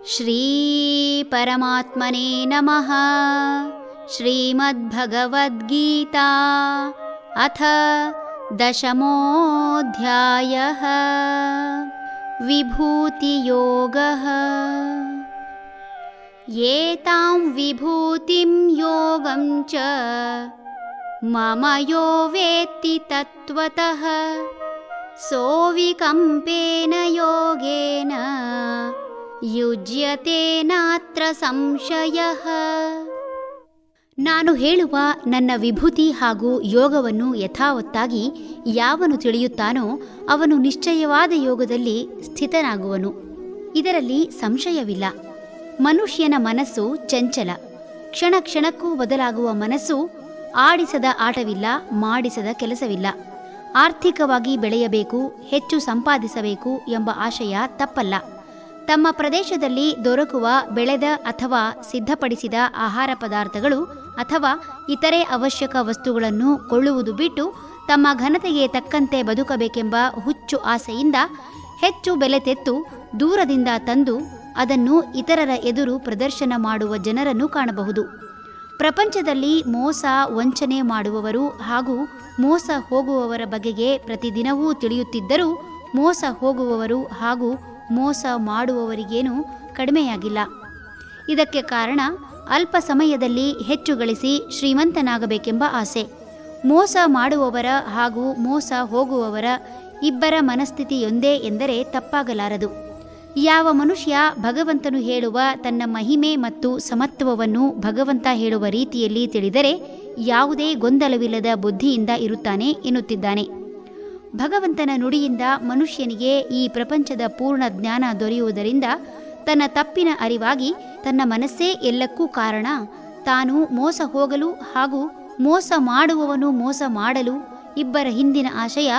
ಶ್ರೀ ಪರಮಾತ್ಮನೇ ನಮಃ. ಶ್ರೀಮದ್ಭಗವದ್ಗೀತಾ ಅಥ ದಶಮೋऽಧ್ಯಾಯಃ. ವಿಭೂತಿಯೋಗಃ. ಏತಾಂ ವಿಭೂತಿಂ ಯೋಗಂ ಚ ಮಮ ಯೋ ವೇತ್ತಿ ತತ್ವತಃ ಸೋವಿಕಂಪೇನ ಯೋಗೇನ ಯುಜ್ಯತೆ ನಾತ್ರ ಸಂಶಯಃ. ನಾನು ಹೇಳುವ ನನ್ನ ವಿಭೂತಿ ಹಾಗೂ ಯೋಗವನ್ನು ಯಥಾವತ್ತಾಗಿ ಯಾವನು ತಿಳಿಯುತ್ತಾನೋ ಅವನು ನಿಶ್ಚಯವಾದ ಯೋಗದಲ್ಲಿ ಸ್ಥಿತನಾಗುವನು. ಇದರಲ್ಲಿ ಸಂಶಯವಿಲ್ಲ. ಮನುಷ್ಯನ ಮನಸ್ಸು ಚಂಚಲ, ಕ್ಷಣ ಕ್ಷಣಕ್ಕೂ ಬದಲಾಗುವ ಮನಸ್ಸು. ಆಡಿಸದ ಆಟವಿಲ್ಲ, ಮಾಡಿಸದ ಕೆಲಸವಿಲ್ಲ. ಆರ್ಥಿಕವಾಗಿ ಬೆಳೆಯಬೇಕು, ಹೆಚ್ಚು ಸಂಪಾದಿಸಬೇಕು ಎಂಬ ಆಶಯ ತಪ್ಪಲ್ಲ. ತಮ್ಮ ಪ್ರದೇಶದಲ್ಲಿ ದೊರಕುವ ಬೆಳೆದ ಅಥವಾ ಸಿದ್ಧಪಡಿಸಿದ ಆಹಾರ ಪದಾರ್ಥಗಳು ಅಥವಾ ಇತರೆ ಅವಶ್ಯಕ ವಸ್ತುಗಳನ್ನು ಕೊಳ್ಳುವುದು ಬಿಟ್ಟು ತಮ್ಮ ಘನತೆಗೆ ತಕ್ಕಂತೆ ಬದುಕಬೇಕೆಂಬ ಹುಚ್ಚು ಆಸೆಯಿಂದ ಹೆಚ್ಚು ಬೆಲೆ ತೆತ್ತು ದೂರದಿಂದ ತಂದು ಅದನ್ನು ಇತರರ ಎದುರು ಪ್ರದರ್ಶನ ಮಾಡುವ ಜನರನ್ನು ಕಾಣಬಹುದು. ಪ್ರಪಂಚದಲ್ಲಿ ಮೋಸ ವಂಚನೆ ಮಾಡುವವರು ಹಾಗೂ ಮೋಸ ಹೋಗುವವರ ಬಗೆಗೆ ಪ್ರತಿದಿನವೂ ತಿಳಿಯುತ್ತಿದ್ದರೂ ಮೋಸ ಹೋಗುವವರು ಹಾಗೂ ಮೋಸ ಮಾಡುವವರಿಗೇನೂ ಕಡಿಮೆಯಾಗಿಲ್ಲ. ಇದಕ್ಕೆ ಕಾರಣ ಅಲ್ಪ ಸಮಯದಲ್ಲಿ ಹೆಚ್ಚು ಗಳಿಸಿ ಶ್ರೀಮಂತನಾಗಬೇಕೆಂಬ ಆಸೆ. ಮೋಸ ಮಾಡುವವರ ಹಾಗೂ ಮೋಸ ಹೋಗುವವರ ಇಬ್ಬರ ಮನಸ್ಥಿತಿಯೊಂದೇ ಎಂದರೆ ತಪ್ಪಾಗಲಾರದು. ಯಾವ ಮನುಷ್ಯ ಭಗವಂತನು ಹೇಳುವ ತನ್ನ ಮಹಿಮೆ ಮತ್ತು ಸಮತ್ವವನ್ನು ಭಗವಂತ ಹೇಳುವ ರೀತಿಯಲ್ಲಿ ತಿಳಿದರೆ ಯಾವುದೇ ಗೊಂದಲವಿಲ್ಲದ ಬುದ್ಧಿಯಿಂದ ಇರುತ್ತಾನೆ ಎನ್ನುತ್ತಿದ್ದಾನೆ. ಭಗವಂತನ ನುಡಿಯಿಂದ ಮನುಷ್ಯನಿಗೆ ಈ ಪ್ರಪಂಚದ ಪೂರ್ಣ ಜ್ಞಾನ ದೊರೆಯುವುದರಿಂದ ತನ್ನ ತಪ್ಪಿನ ಅರಿವಾಗಿ ತನ್ನ ಮನಸ್ಸೇ ಎಲ್ಲಕ್ಕೂ ಕಾರಣ, ತಾನು ಮೋಸ ಹೋಗಲು ಹಾಗೂ ಮೋಸ ಮಾಡುವವನು ಮೋಸ ಮಾಡಲು ಇಬ್ಬರ ಹಿಂದಿನ ಆಶಯ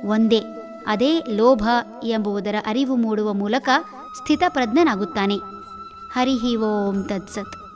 ಒಂದೇ, ಅದೇ ಲೋಭ ಎಂಬುದರ ಅರಿವು ಮೂಡುವ ಮೂಲಕ ಸ್ಥಿತಪ್ರಜ್ಞನಾಗುತ್ತಾನೆ. ಹರಿ ಓಂ ತತ್ಸತ್.